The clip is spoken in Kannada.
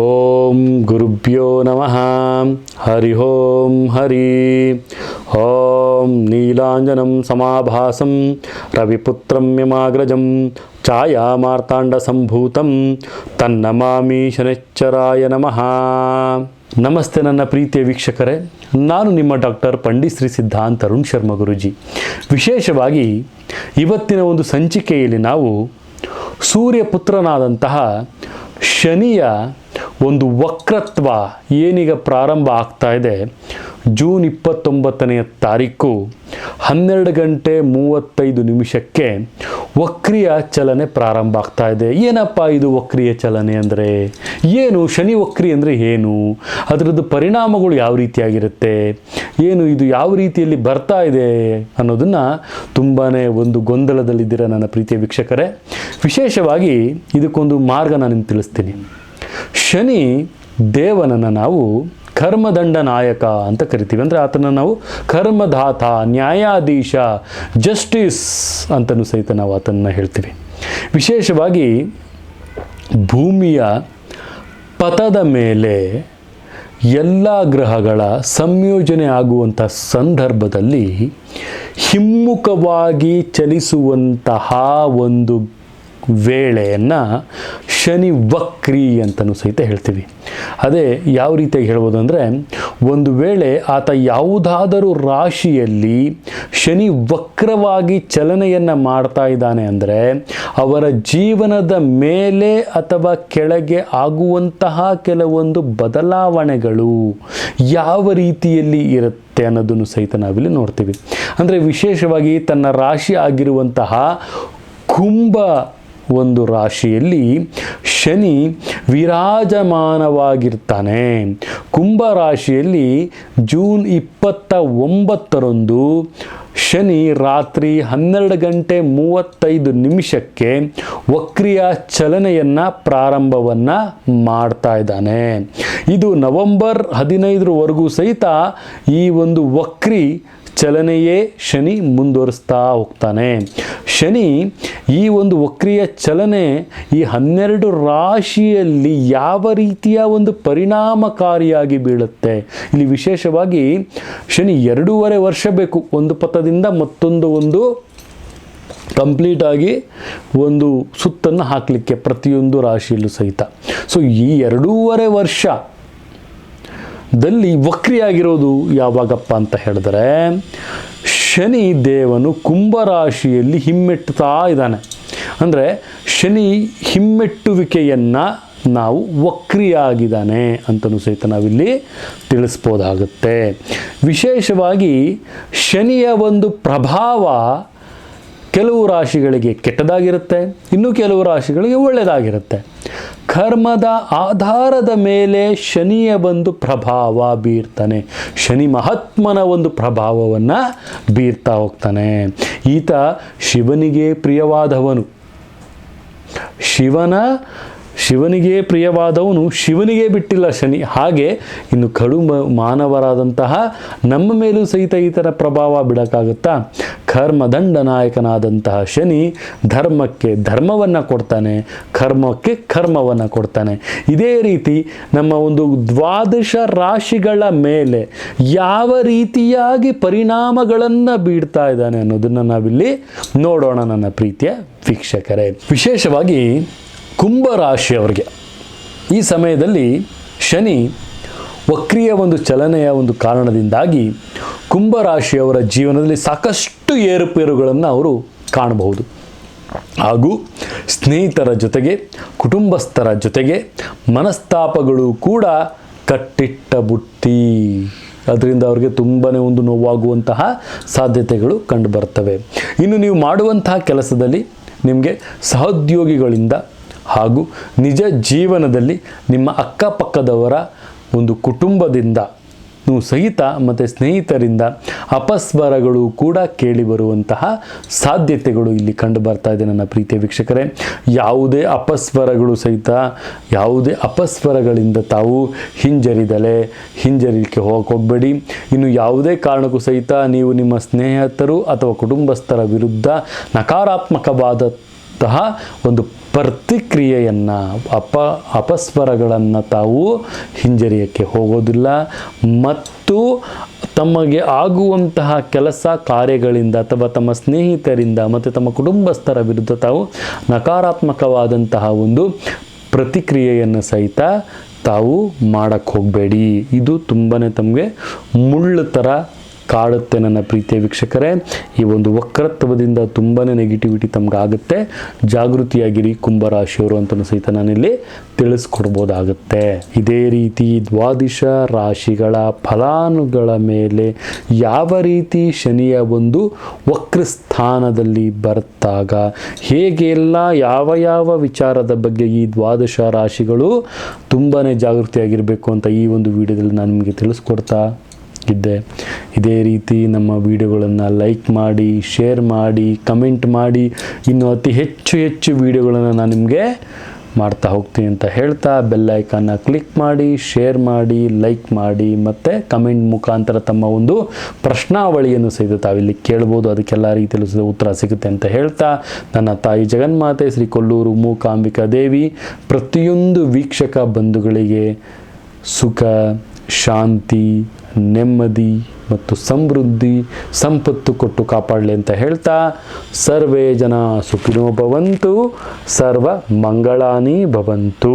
ಓಂ ಗುರುಭ್ಯೋ ನಮಃ. ಹರಿ ಓಂ ಹರಿ ಓಂ. ನೀಲಾಂಜನಂ ಸಮಾಭಾಸಂ ರವಿಪುತ್ರಂ ಯಮಾಗ್ರಜಂ ಛಾಯಾ ಮಾರ್ತಾಂಡ ಸಂಭೂತಂ ತನ್ನಮಾಮಿ ಶನೈಶ್ಚರಾಯ ನಮಃ. ನಮಸ್ತೆ ನನ್ನ ಪ್ರೀತಿಯ ವೀಕ್ಷಕರೇ, ನಾನು ನಿಮ್ಮ ಡಾಕ್ಟರ್ ಪಂಡಿತ್ ಶ್ರೀ ಸಿದ್ಧಾಂತ ಅರುಣ್ ಶರ್ಮ ಗುರುಜಿ. ವಿಶೇಷವಾಗಿ ಇವತ್ತಿನ ಒಂದು ಸಂಚಿಕೆಯಲ್ಲಿ ನಾವು ಸೂರ್ಯಪುತ್ರನಾದಂತಹ ಶನಿಯ ಒಂದು ವಕ್ರತ್ವ ಏನೀಗ ಪ್ರಾರಂಭ ಆಗ್ತಾ ಇದೆ, ಜೂನ್ 29ನೇ ತಾರೀಕು 12:35 ವಕ್ರಿಯ ಚಲನೆ ಪ್ರಾರಂಭ ಆಗ್ತಾ ಇದೆ. ಏನಪ್ಪ ಇದು ವಕ್ರಿಯ ಚಲನೆ ಅಂದರೆ ಏನು? ಶನಿ ವಕ್ರಿ ಅಂದರೆ ಏನು? ಅದರದ್ದು ಪರಿಣಾಮಗಳು ಯಾವ ರೀತಿಯಾಗಿರುತ್ತೆ, ಏನು ಇದು ಯಾವ ರೀತಿಯಲ್ಲಿ ಬರ್ತಾ ಇದೆ ಅನ್ನೋದನ್ನು ತುಂಬಾ ಒಂದು ಗೊಂದಲದಲ್ಲಿದ್ದೀರ ನನ್ನ ಪ್ರೀತಿಯ ವೀಕ್ಷಕರೇ. ವಿಶೇಷವಾಗಿ ಇದಕ್ಕೊಂದು ಮಾರ್ಗ ನಾನು ನಿಮ್ಗೆ ತಿಳಿಸ್ತೀನಿ. ಶನಿ ದೇವನನ್ನು ನಾವು ಕರ್ಮದಂಡ ನಾಯಕ ಅಂತ ಕರಿತೀವಿ. ಅಂದರೆ ಆತನ ನಾವು ಕರ್ಮದಾತ, ನ್ಯಾಯಾಧೀಶ, ಜಸ್ಟಿಸ್ ಅಂತಲೂ ಸಹಿತ ನಾವು ಆತನನ್ನು ಹೇಳ್ತೀವಿ. ವಿಶೇಷವಾಗಿ ಭೂಮಿಯ ಪಥದ ಮೇಲೆ ಎಲ್ಲ ಗ್ರಹಗಳ ಸಂಯೋಜನೆ ಆಗುವಂಥ ಸಂದರ್ಭದಲ್ಲಿ ಹಿಮ್ಮುಖವಾಗಿ ಚಲಿಸುವಂತಹ ಒಂದು ವೇಳೆಯನ್ನು ಶನಿ ವಕ್ರಿ ಅಂತಲೂ ಸಹಿತ ಹೇಳ್ತೀವಿ. ಅದೇ ಯಾವ ರೀತಿಯಾಗಿ ಹೇಳ್ಬೋದು ಅಂದರೆ, ಒಂದು ವೇಳೆ ಆತ ಯಾವುದಾದರೂ ರಾಶಿಯಲ್ಲಿ ಶನಿ ವಕ್ರವಾಗಿ ಚಲನೆಯನ್ನು ಮಾಡ್ತಾ ಇದ್ದಾನೆ ಅಂದರೆ ಅವರ ಜೀವನದ ಮೇಲೆ ಅಥವಾ ಕೆಳಗೆ ಆಗುವಂತಹ ಕೆಲವೊಂದು ಬದಲಾವಣೆಗಳು ಯಾವ ರೀತಿಯಲ್ಲಿ ಇರುತ್ತೆ ಅನ್ನೋದನ್ನು ಸಹಿತ ನಾವಿಲ್ಲಿ ನೋಡ್ತೀವಿ. ಅಂದರೆ ವಿಶೇಷವಾಗಿ ತನ್ನ ರಾಶಿ ಆಗಿರುವಂತಹ ಕುಂಭ ಒಂದು ರಾಶಿಯಲ್ಲಿ ಶನಿ ವಿರಾಜಮಾನವಾಗಿರ್ತಾನೆ. ಕುಂಭ ರಾಶಿಯಲ್ಲಿ ಜೂನ್ 29ರಂದು ಶನಿ ರಾತ್ರಿ 12:35 ವಕ್ರಿಯ ಚಲನೆಯನ್ನು ಪ್ರಾರಂಭವನ್ನು ಮಾಡ್ತಾ ಇದ್ದಾನೆ. ಇದು ನವೆಂಬರ್ 15ರವರೆಗೂ ಸಹಿತ ಈ ಒಂದು ವಕ್ರಿ ಚಲನೆಯೇ ಶನಿ ಮುಂದುವರಿಸ್ತಾ ಹೋಗ್ತಾನೆ. ಶನಿ ಈ ಒಂದು ವಕ್ರಿಯ ಚಲನೆ ಈ 12 ರಾಶಿಯಲ್ಲಿ ಯಾವ ರೀತಿಯ ಒಂದು ಪರಿಣಾಮಕಾರಿಯಾಗಿ ಬೀಳುತ್ತೆ. ಇಲ್ಲಿ ವಿಶೇಷವಾಗಿ ಶನಿ 2.5 ವರ್ಷ ಬೇಕು ಒಂದು ಪಥದಿಂದ ಮತ್ತೊಂದು ಕಂಪ್ಲೀಟಾಗಿ ಒಂದು ಸುತ್ತನ್ನು ಹಾಕಲಿಕ್ಕೆ ಪ್ರತಿಯೊಂದು ರಾಶಿಯಲ್ಲೂ ಸಹಿತ. ಸೊ ಈ 2.5 ವರ್ಷ ದಲ್ಲಿ ವಕ್ರಿಯಾಗಿರೋದು ಯಾವಾಗಪ್ಪ ಅಂತ ಹೇಳಿದ್ರೆ, ಶನಿ ದೇವನು ಕುಂಭರಾಶಿಯಲ್ಲಿ ಹಿಮ್ಮೆಟ್ಟುತ್ತಾ ಇದ್ದಾನೆ. ಅಂದರೆ ಶನಿ ಹಿಮ್ಮೆಟ್ಟುವಿಕೆಯನ್ನು ನಾವು ವಕ್ರಿಯಾಗಿದ್ದಾನೆ ಅಂತಲೂ ಸಹಿತ ನಾವಿಲ್ಲಿ ತಿಳಿಸ್ಬೋದಾಗುತ್ತೆ. ವಿಶೇಷವಾಗಿ ಶನಿಯ ಒಂದು ಪ್ರಭಾವ ಕೆಲವು ರಾಶಿಗಳಿಗೆ ಕೆಟ್ಟದಾಗಿರುತ್ತೆ, ಇನ್ನು ಕೆಲವು ರಾಶಿಗಳಿಗೆ ಒಳ್ಳೆಯದಾಗಿರುತ್ತೆ. ಕರ್ಮದ ಆಧಾರದ ಮೇಲೆ ಶನಿಯ ಒಂದು ಪ್ರಭಾವ ಬೀರ್ತಾನೆ. ಶನಿ ಮಹಾತ್ಮನ ಒಂದು ಪ್ರಭಾವವನ್ನು ಬೀರ್ತಾ ಹೋಗ್ತಾನೆ. ಈತ ಶಿವನಿಗೆ ಪ್ರಿಯವಾದವನು. ಶಿವನಿಗೆ ಪ್ರಿಯವಾದವನು ಶಿವನಿಗೆ ಬಿಟ್ಟಿಲ್ಲ ಶನಿ. ಹಾಗೆ ಇನ್ನು ಕಡು ಮಾನವರಾದಂತಹ ನಮ್ಮ ಮೇಲೂ ಸಹಿತ ಈತನ ಪ್ರಭಾವ ಬಿಡೋಕ್ಕಾಗುತ್ತಾ? ಕರ್ಮದಂಡ ನಾಯಕನಾದಂತಹ ಶನಿ ಧರ್ಮಕ್ಕೆ ಧರ್ಮವನ್ನು ಕೊಡ್ತಾನೆ, ಕರ್ಮಕ್ಕೆ ಕರ್ಮವನ್ನು ಕೊಡ್ತಾನೆ. ಇದೇ ರೀತಿ ನಮ್ಮ ಒಂದು 12 ರಾಶಿಗಳ ಮೇಲೆ ಯಾವ ರೀತಿಯಾಗಿ ಪರಿಣಾಮಗಳನ್ನು ಬೀರ್ತಾ ಇದ್ದಾನೆ ಅನ್ನೋದನ್ನು ನಾವಿಲ್ಲಿ ನೋಡೋಣ ನನ್ನ ಪ್ರೀತಿಯ ವೀಕ್ಷಕರೇ. ವಿಶೇಷವಾಗಿ ಕುಂಭರಾಶಿಯವರಿಗೆ ಈ ಸಮಯದಲ್ಲಿ ಶನಿ ವಕ್ರಿಯ ಒಂದು ಚಲನೆಯ ಒಂದು ಕಾರಣದಿಂದಾಗಿ ಕುಂಭರಾಶಿಯವರ ಜೀವನದಲ್ಲಿ ಸಾಕಷ್ಟು ಏರುಪೇರುಗಳನ್ನು ಅವರು ಕಾಣಬಹುದು. ಹಾಗೂ ಸ್ನೇಹಿತರ ಜೊತೆಗೆ, ಕುಟುಂಬಸ್ಥರ ಜೊತೆಗೆ ಮನಸ್ತಾಪಗಳು ಕೂಡ ಕಟ್ಟಿಟ್ಟ ಬುತ್ತಿ. ಅದರಿಂದ ಅವರಿಗೆ ತುಂಬಾ ಒಂದು ನೋವಾಗುವಂತಹ ಸಾಧ್ಯತೆಗಳು ಕಂಡು ಬರ್ತವೆ. ಇನ್ನು ನೀವು ಮಾಡುವಂತಹ ಕೆಲಸದಲ್ಲಿ ನಿಮಗೆ ಸಹೋದ್ಯೋಗಿಗಳಿಂದ ಹಾಗೂ ನಿಜ ಜೀವನದಲ್ಲಿ ನಿಮ್ಮ ಅಕ್ಕಪಕ್ಕದವರ ಒಂದು ಕುಟುಂಬದಿಂದ ಸಹಿತ ಮತ್ತು ಸ್ನೇಹಿತರಿಂದ ಅಪಸ್ವರಗಳು ಕೂಡ ಕೇಳಿ ಬರುವಂತಹ ಸಾಧ್ಯತೆಗಳು ಇಲ್ಲಿ ಕಂಡು ಬರ್ತಾ ಇದೆ ನನ್ನ ಪ್ರೀತಿಯ ವೀಕ್ಷಕರೇ. ಯಾವುದೇ ಅಪಸ್ವರಗಳಿಂದ ತಾವು ಹಿಂಜರಿಲಿಕ್ಕೆ ಹೋಗಬೇಡಿ. ಇನ್ನು ಯಾವುದೇ ಕಾರಣಕ್ಕೂ ಸಹಿತ ನೀವು ನಿಮ್ಮ ಸ್ನೇಹಿತರು ಅಥವಾ ಕುಟುಂಬಸ್ಥರ ವಿರುದ್ಧ ನಕಾರಾತ್ಮಕವಾದ ಆಗುವಂತಹ ಒಂದು ಪ್ರತಿಕ್ರಿಯೆಯನ್ನು ಅಪಸ್ವರಗಳನ್ನು ತಾವು ಹಿಂಜರಿಯಕ್ಕೆ ಹೋಗೋದಿಲ್ಲ ಮತ್ತು ತಮಗೆ ಆಗುವಂತಹ ಕೆಲಸ ಕಾರ್ಯಗಳಿಂದ ಅಥವಾ ತಮ್ಮ ಸ್ನೇಹಿತರಿಂದ ಮತ್ತು ತಮ್ಮ ಕುಟುಂಬಸ್ಥರ ವಿರುದ್ಧ ತಾವು ನಕಾರಾತ್ಮಕವಾದಂತಹ ಒಂದು ಪ್ರತಿಕ್ರಿಯೆಯನ್ನು ಸಹಿತ ತಾವು ಮಾಡಕ್ಕೆ ಹೋಗಬೇಡಿ. ಇದು ತುಂಬಾ ತಮಗೆ ಮುಳ್ಳು ಥರ ಕಾಡುತ್ತೆ ನನ್ನ ಪ್ರೀತಿಯ ವೀಕ್ಷಕರೇ. ಈ ಒಂದು ವಕ್ರತ್ವದಿಂದ ತುಂಬಾ ನೆಗೆಟಿವಿಟಿ ತಮಗಾಗುತ್ತೆ. ಜಾಗೃತಿಯಾಗಿರಿ ಕುಂಭರಾಶಿಯವರು ಅಂತಲೂ ಸಹಿತ ನಾನಿಲ್ಲಿ ತಿಳಿಸ್ಕೊಡ್ಬೋದಾಗುತ್ತೆ. ಇದೇ ರೀತಿ ದ್ವಾದಶ ರಾಶಿಗಳ ಫಲಾನುಗಳ ಮೇಲೆ ಯಾವ ರೀತಿ ಶನಿಯ ಒಂದು ವಕ್ರ ಸ್ಥಾನದಲ್ಲಿ ಬರ್ತಾಗ ಹೇಗೆಲ್ಲ ಯಾವ ವಿಚಾರದ ಬಗ್ಗೆ ಈ ದ್ವಾದಶ ರಾಶಿಗಳು ತುಂಬಾ ಜಾಗೃತಿಯಾಗಿರಬೇಕು ಅಂತ ಈ ಒಂದು ವಿಡಿಯೋದಲ್ಲಿ ನಾನು ನಿಮಗೆ ತಿಳಿಸ್ಕೊಡ್ತಾ ಇದ್ದೆ. ಇದೇ ರೀತಿ ನಮ್ಮ ವಿಡಿಯೋಗಳನ್ನು ಲೈಕ್ ಮಾಡಿ, ಶೇರ್ ಮಾಡಿ, ಕಮೆಂಟ್ ಮಾಡಿ, ಇನ್ನು ಅತಿ ಹೆಚ್ಚು ವಿಡಿಯೋಗಳನ್ನು ನಾನು ನಿಮಗೆ ಮಾಡ್ತಾ ಹೋಗ್ತೀನಿ ಅಂತ ಹೇಳ್ತಾ ಬೆಲ್ ಐಕಾನ್ನ ಕ್ಲಿಕ್ ಮಾಡಿ, ಶೇರ್ ಮಾಡಿ, ಲೈಕ್ ಮಾಡಿ ಮತ್ತು ಕಮೆಂಟ್ ಮುಖಾಂತರ ತಮ್ಮ ಒಂದು ಪ್ರಶ್ನಾವಳಿಯನ್ನು ಸಹಿತ ತಾವಿಲ್ಲಿ ಕೇಳ್ಬೋದು. ಅದಕ್ಕೆಲ್ಲ ರೀತಿಯಲ್ಲೂ ಸಹ ಉತ್ತರ ಸಿಗುತ್ತೆ ಅಂತ ಹೇಳ್ತಾ ನನ್ನ ತಾಯಿ ಜಗನ್ಮಾತೆ ಶ್ರೀ ಕೊಲ್ಲೂರು ಮೂಕಾಂಬಿಕಾ ದೇವಿ ಪ್ರತಿಯೊಂದು ವೀಕ್ಷಕ ಬಂಧುಗಳಿಗೆ ಸುಖ, ಶಾಂತಿ, ನೆಮ್ಮದಿ ಮತ್ತು ಸಮೃದ್ಧಿ, ಸಂಪತ್ತು ಕೊಟ್ಟು ಕಾಪಾಡಲಿ ಅಂತ ಹೇಳ್ತಾ ಸರ್ವೇ ಜನ ಸುಖಿನೋ ಭವಂತು, ಸರ್ವ ಮಂಗಳಾನಿ ಭವಂತು.